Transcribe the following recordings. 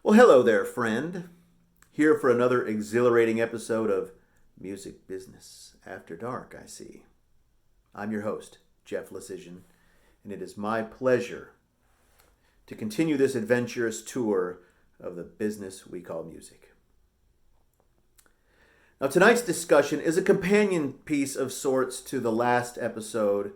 Well, hello there, friend. Here for another exhilarating episode of Music Business After Dark, I see. I'm your host, Jeff Lysyczyn, and it is my pleasure to continue this adventurous tour of the business we call music. Now, tonight's discussion is a companion piece of sorts to the last episode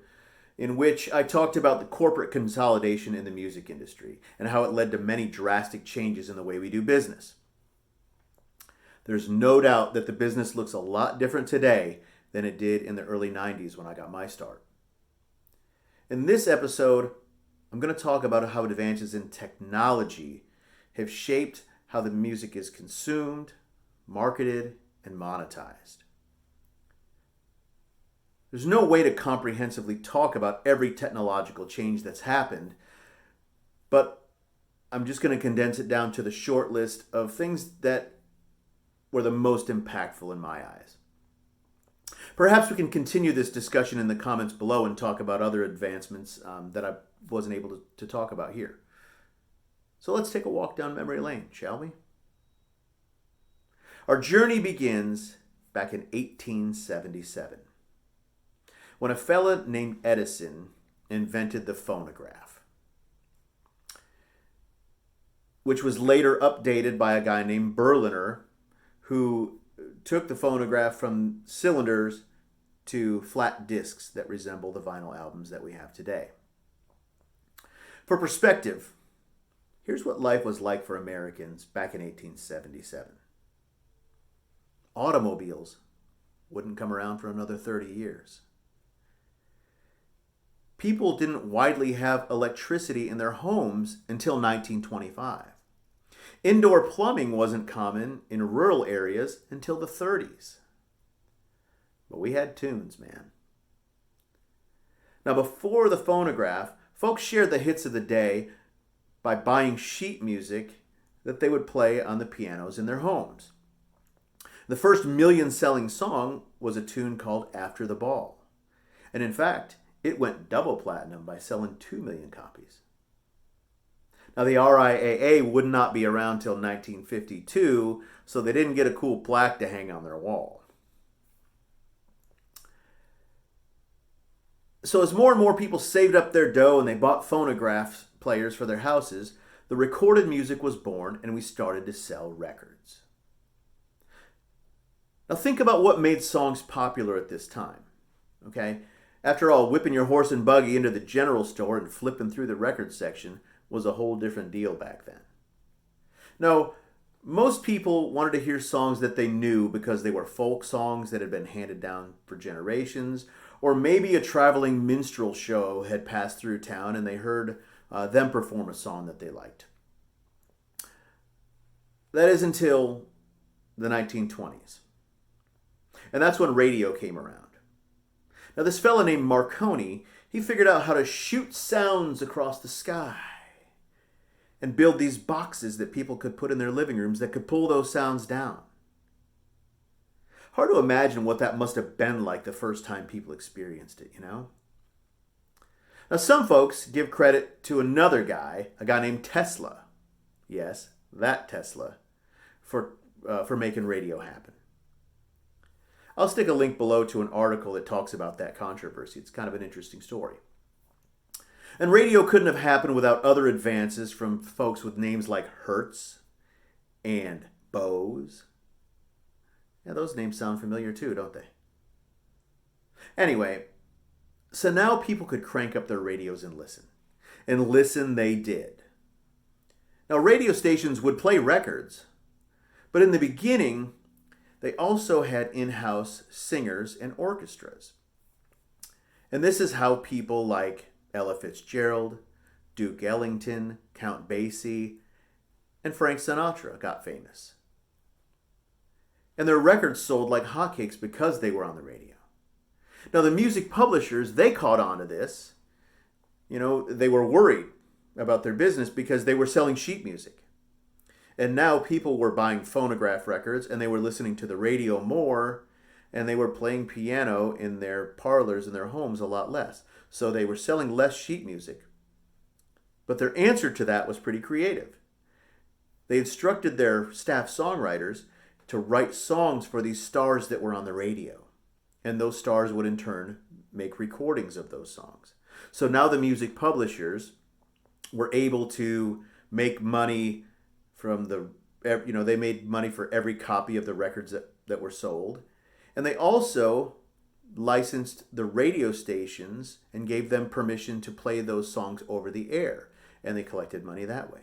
in which I talked about the corporate consolidation in the music industry and how it led to many drastic changes in the way we do business. There's no doubt that the business looks a lot different today than it did in the early 90s when I got my start. In this episode, I'm going to talk about how advances in technology have shaped how the music is consumed, marketed, and monetized. There's no way to comprehensively talk about every technological change that's happened, but I'm just going to condense it down to the short list of things that were the most impactful in my eyes. Perhaps we can continue this discussion in the comments below and talk about other advancements that I wasn't able to talk about here. So let's take a walk down memory lane, shall we? Our journey begins back in 1877. When a fella named Edison invented the phonograph, which was later updated by a guy named Berliner, who took the phonograph from cylinders to flat discs that resemble the vinyl albums that we have today. For perspective, here's what life was like for Americans back in 1877. Automobiles wouldn't come around for another 30 years. People didn't widely have electricity in their homes until 1925. Indoor plumbing wasn't common in rural areas until the 30s. But we had tunes, man. Now, before the phonograph, folks shared the hits of the day by buying sheet music that they would play on the pianos in their homes. The first million-selling song was a tune called After the Ball. And in fact, it went double platinum by selling 2 million copies. Now, the RIAA would not be around till 1952, so they didn't get a cool plaque to hang on their wall. So as more and more people saved up their dough and they bought phonograph players for their houses, the recorded music was born and we started to sell records. Now think about what made songs popular at this time, okay? After all, whipping your horse and buggy into the general store and flipping through the record section was a whole different deal back then. No, most people wanted to hear songs that they knew because they were folk songs that had been handed down for generations, or maybe a traveling minstrel show had passed through town and they heard them perform a song that they liked. That is until the 1920s. And that's when radio came around. Now, this fella named Marconi, he figured out how to shoot sounds across the sky and build these boxes that people could put in their living rooms that could pull those sounds down. Hard to imagine what that must have been like the first time people experienced it, you know? Now, some folks give credit to another guy, a guy named Tesla. Yes, that Tesla, for making radio happen. I'll stick a link below to an article that talks about that controversy. It's kind of an interesting story. And radio couldn't have happened without other advances from folks with names like Hertz and Bose. Yeah, those names sound familiar too, don't they? Anyway, so now people could crank up their radios and listen. And listen they did. Now, radio stations would play records, but in the beginning, they also had in-house singers and orchestras. And this is how people like Ella Fitzgerald, Duke Ellington, Count Basie, and Frank Sinatra got famous. And their records sold like hotcakes because they were on the radio. Now, the music publishers, they caught on to this. You know, they were worried about their business because they were selling sheet music. And now people were buying phonograph records and they were listening to the radio more and they were playing piano in their parlors in their homes a lot less. So they were selling less sheet music. But their answer to that was pretty creative. They instructed their staff songwriters to write songs for these stars that were on the radio. And those stars would in turn make recordings of those songs. So now the music publishers were able to make money from they made money for every copy of the records that were sold. And they also licensed the radio stations and gave them permission to play those songs over the air. And they collected money that way.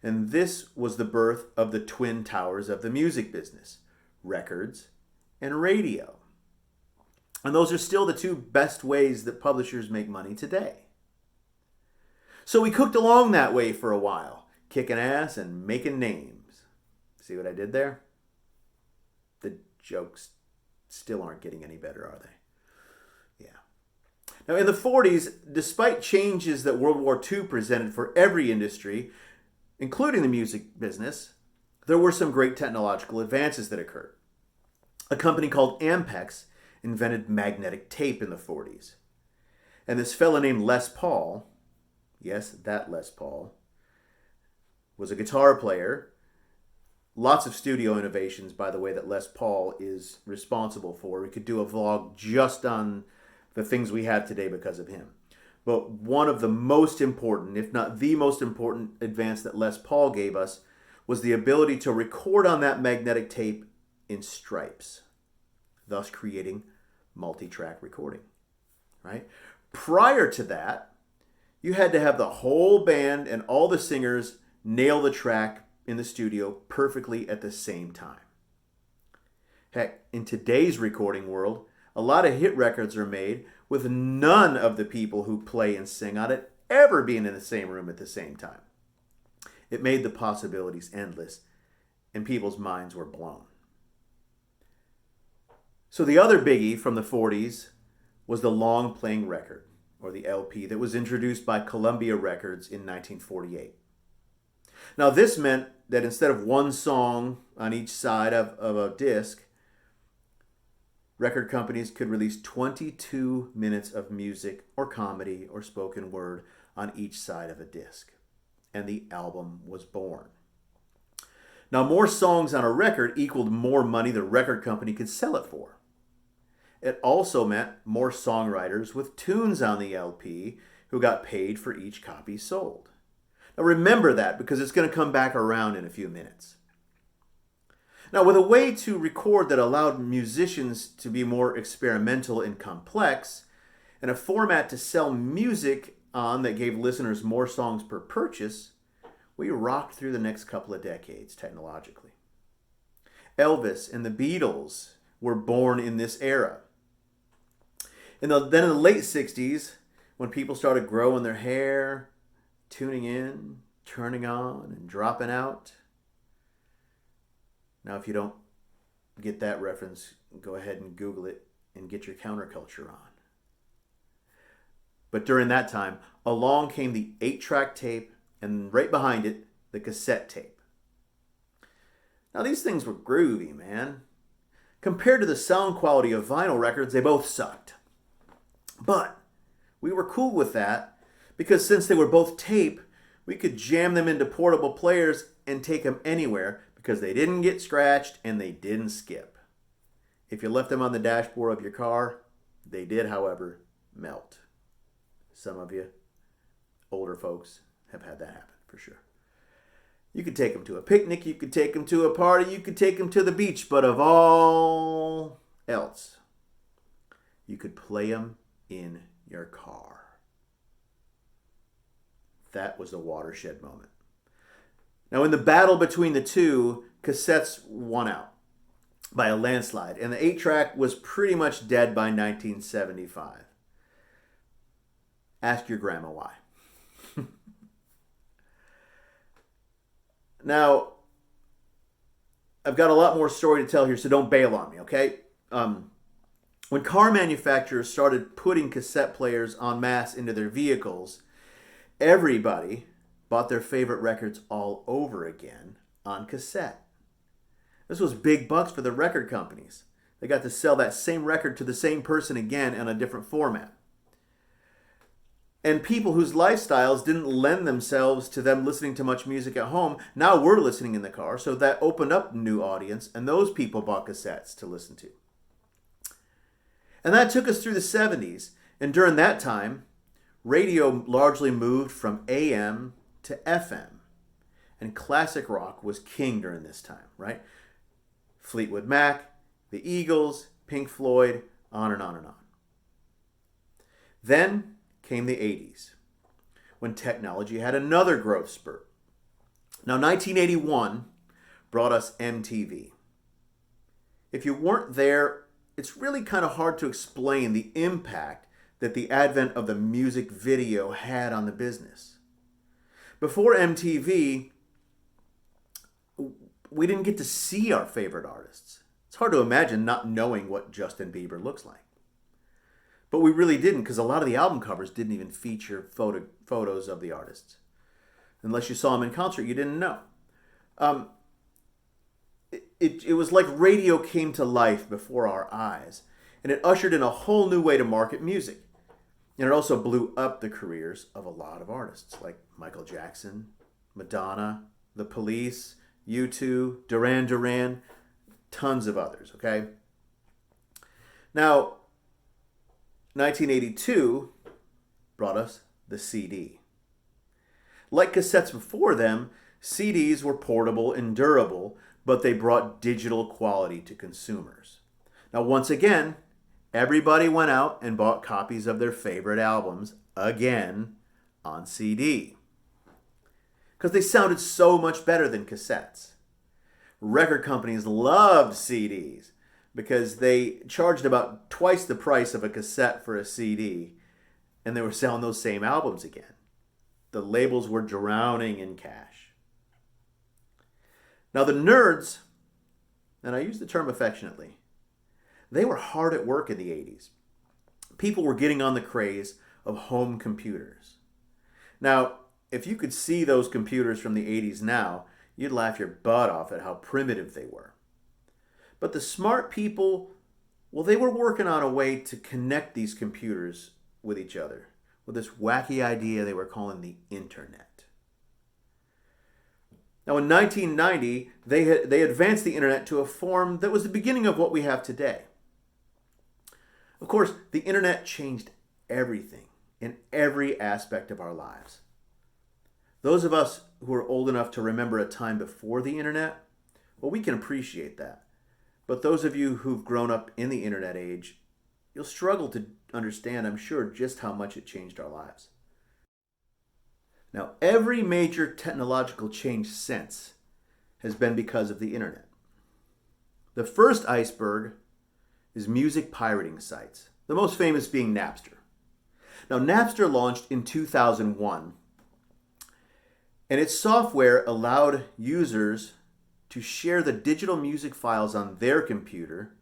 And this was the birth of the twin towers of the music business, records and radio. And those are still the two best ways that publishers make money today. So we cooked along that way for a while, kicking ass and making names. See what I did there? The jokes still aren't getting any better, are they? Yeah. Now in the 40s, despite changes that World War II presented for every industry, including the music business, there were some great technological advances that occurred. A company called Ampex invented magnetic tape in the 40s. And this fella named Les Paul, yes, that Les Paul, was a guitar player. Lots of studio innovations, by the way, that Les Paul is responsible for. We could do a vlog just on the things we have today because of him. But one of the most important, if not the most important advance that Les Paul gave us was the ability to record on that magnetic tape in stripes, thus creating multi-track recording, right? Prior to that, you had to have the whole band and all the singers nail the track in the studio perfectly at the same time. Heck, in today's recording world, a lot of hit records are made with none of the people who play and sing on it ever being in the same room at the same time. It made the possibilities endless, and people's minds were blown. So the other biggie from the 40s was the long playing record, or the LP, that was introduced by Columbia Records in 1948. Now this meant that instead of one song on each side of a disc, record companies could release 22 minutes of music or comedy or spoken word on each side of a disc. And the album was born. Now, more songs on a record equaled more money the record company could sell it for. It also meant more songwriters with tunes on the LP who got paid for each copy sold. Now remember that, because it's going to come back around in a few minutes. Now, with a way to record that allowed musicians to be more experimental and complex, and a format to sell music on that gave listeners more songs per purchase, we rocked through the next couple of decades technologically. Elvis and the Beatles were born in this era. Then in the late 60s, when people started growing their hair, tuning in, turning on, and dropping out. Now, if you don't get that reference, go ahead and Google it and get your counterculture on. But during that time, along came the 8-track tape, and right behind it, the cassette tape. Now, these things were groovy, man. Compared to the sound quality of vinyl records, they both sucked. But we were cool with that, because since they were both tape, we could jam them into portable players and take them anywhere, because they didn't get scratched and they didn't skip. If you left them on the dashboard of your car, they did, however, melt. Some of you older folks have had that happen for sure. You could take them to a picnic, you could take them to a party, you could take them to the beach, but of all else, you could play them in your car. That was a watershed moment. Now, in the battle between the two, cassettes won out by a landslide, and the 8-track was pretty much dead by 1975. Ask your grandma why. Now, I've got a lot more story to tell here, so don't bail on me, okay? When car manufacturers started putting cassette players en masse into their vehicles, everybody bought their favorite records all over again on cassette. This was big bucks for the record companies. They got to sell that same record to the same person again in a different format. And people whose lifestyles didn't lend themselves to them listening to much music at home, now we're listening in the car. So that opened up a new audience, and those people bought cassettes to listen to. And that took us through the 70s. And during that time, radio largely moved from AM to FM. And classic rock was king during this time, right? Fleetwood Mac, the Eagles, Pink Floyd, on and on and on. Then came the 80s, when technology had another growth spurt. Now, 1981 brought us MTV. If you weren't there, it's really kind of hard to explain the impact that the advent of the music video had on the business. Before MTV, we didn't get to see our favorite artists. It's hard to imagine not knowing what Justin Bieber looks like. But we really didn't, because a lot of the album covers didn't even feature photos of the artists. Unless you saw them in concert, you didn't know. It was like radio came to life before our eyes. And it ushered in a whole new way to market music. And it also blew up the careers of a lot of artists, like Michael Jackson, Madonna, The Police, U2, Duran Duran, tons of others, okay? Now, 1982 brought us the CD. Like cassettes before them, CDs were portable and durable, but they brought digital quality to consumers. Now, once again, everybody went out and bought copies of their favorite albums, again, on CD. Because they sounded so much better than cassettes. Record companies loved CDs, because they charged about twice the price of a cassette for a CD, and they were selling those same albums again. The labels were drowning in cash. Now the nerds, and I use the term affectionately, they were hard at work in the 80s. People were getting on the craze of home computers. Now, if you could see those computers from the 80s now, you'd laugh your butt off at how primitive they were. But the smart people, well, they were working on a way to connect these computers with each other with this wacky idea they were calling the internet. Now, in 1990, they advanced the internet to a form that was the beginning of what we have today. Of course, the internet changed everything in every aspect of our lives. Those of us who are old enough to remember a time before the internet, well, we can appreciate that. But those of you who've grown up in the internet age, you'll struggle to understand, I'm sure, just how much it changed our lives. Now, every major technological change since has been because of the internet. The first iceberg is music pirating sites, the most famous being Napster. Now, Napster launched in 2001, and its software allowed users to share the digital music files on their computer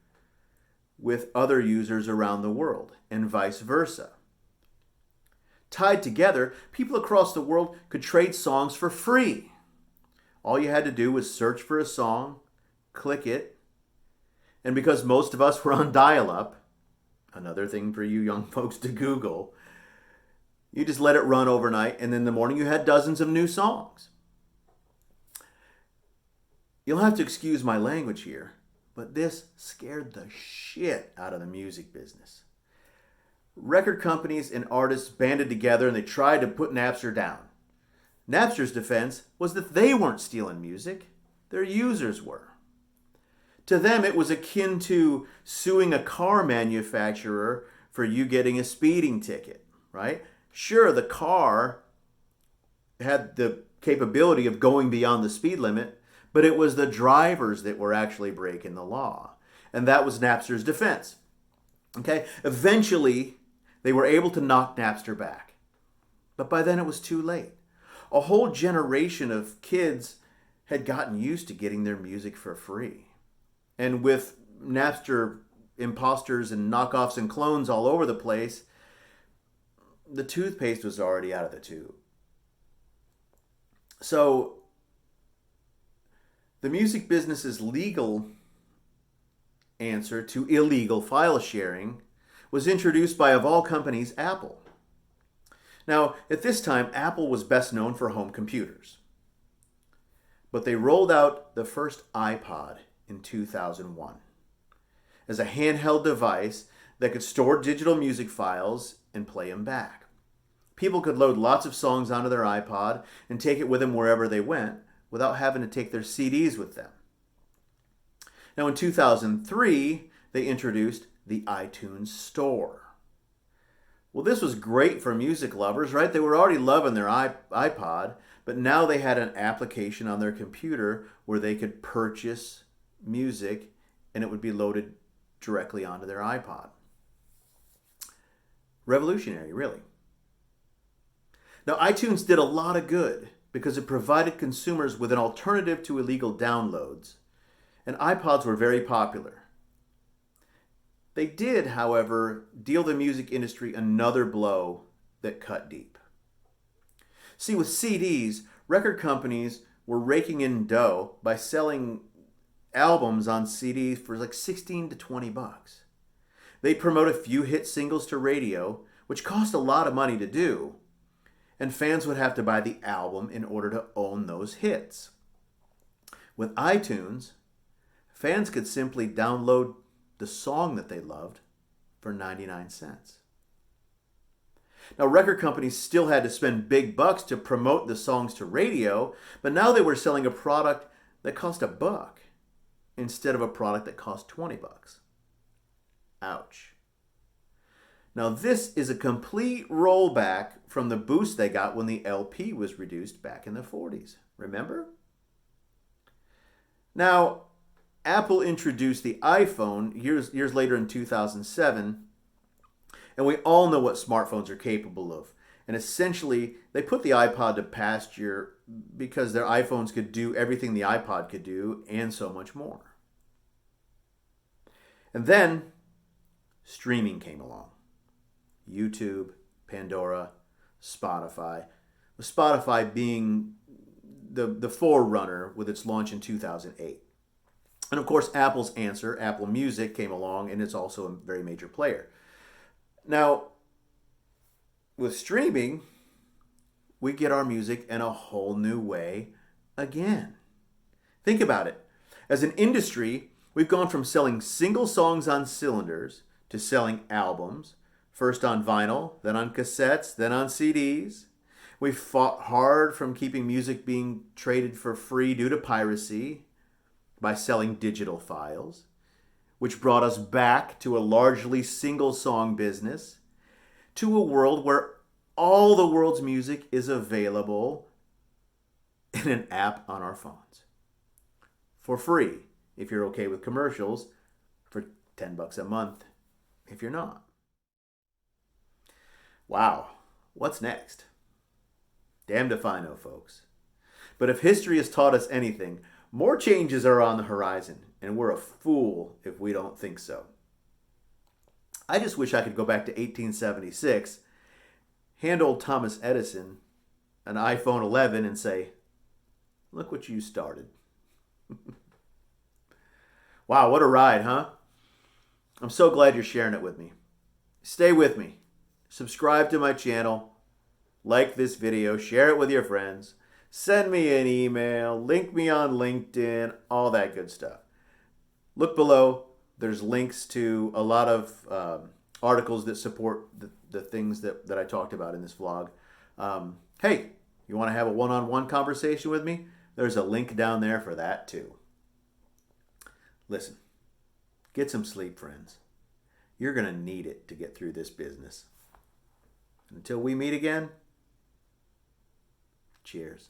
with other users around the world, and vice versa. Tied together, people across the world could trade songs for free. All you had to do was search for a song, click it, and because most of us were on dial-up, another thing for you young folks to Google, you just let it run overnight, and in the morning you had dozens of new songs. You'll have to excuse my language here, but this scared the shit out of the music business. Record companies and artists banded together and they tried to put Napster down. Napster's defense was that they weren't stealing music, their users were. To them, it was akin to suing a car manufacturer for you getting a speeding ticket, right? Sure, the car had the capability of going beyond the speed limit, but it was the drivers that were actually breaking the law. And that was Napster's defense. Okay? Eventually, they were able to knock Napster back. But by then it was too late. A whole generation of kids had gotten used to getting their music for free. And with Napster imposters and knockoffs and clones all over the place, the toothpaste was already out of the tube. So, the music business's legal answer to illegal file sharing was introduced by, of all companies, Apple. Now, at this time, Apple was best known for home computers, but they rolled out the first iPod in 2001 as a handheld device that could store digital music files and play them back. People could load lots of songs onto their iPod and take it with them wherever they went without having to take their CDs with them. Now, in 2003, they introduced the iTunes Store. Well, this was great for music lovers, right? They were already loving their iPod, but now they had an application on their computer where they could purchase music and it would be loaded directly onto their iPod. Revolutionary, really. Now, iTunes did a lot of good because it provided consumers with an alternative to illegal downloads, and iPods were very popular. They did, however, deal the music industry another blow that cut deep. See, with CDs, record companies were raking in dough by selling albums on CDs for like 16 to 20 bucks. They'd promote a few hit singles to radio, which cost a lot of money to do, and fans would have to buy the album in order to own those hits. With iTunes, fans could simply download the song that they loved for 99 cents. Now, record companies still had to spend big bucks to promote the songs to radio, but now they were selling a product that cost $1 instead of a product that cost 20 bucks. Ouch. Now, this is a complete rollback from the boost they got when the LP was reduced back in the 40s. Remember? Now, Apple introduced the iPhone years later in 2007, and we all know what smartphones are capable of. And essentially, they put the iPod to pasture because their iPhones could do everything the iPod could do and so much more. And then streaming came along. YouTube, Pandora, Spotify. With Spotify being the forerunner with its launch in 2008. And of course, Apple's answer, Apple Music, came along, and it's also a very major player. Now, with streaming, we get our music in a whole new way again. Think about it. As an industry, we've gone from selling single songs on cylinders to selling albums, first on vinyl, then on cassettes, then on CDs. We've fought hard from keeping music being traded for free due to piracy by selling digital files, which brought us back to a largely single song business, to a world where all the world's music is available in an app on our phones. For free, if you're okay with commercials, for $10 a month, if you're not. Wow, what's next? Damned if I know, folks. But if history has taught us anything, more changes are on the horizon, and we're a fool if we don't think so. I just wish I could go back to 1876, hand old Thomas Edison an iPhone 11 and say, look what you started. Wow, what a ride, huh? I'm so glad you're sharing it with me. Stay with me. Subscribe to my channel. Like this video. Share it with your friends. Send me an email. Link me on LinkedIn. All that good stuff. Look below. There's links to a lot of articles that support the things that I talked about in this vlog. Hey, you want to have a one-on-one conversation with me? There's a link down there for that too. Listen, get some sleep, friends. You're going to need it to get through this business. Until we meet again, cheers.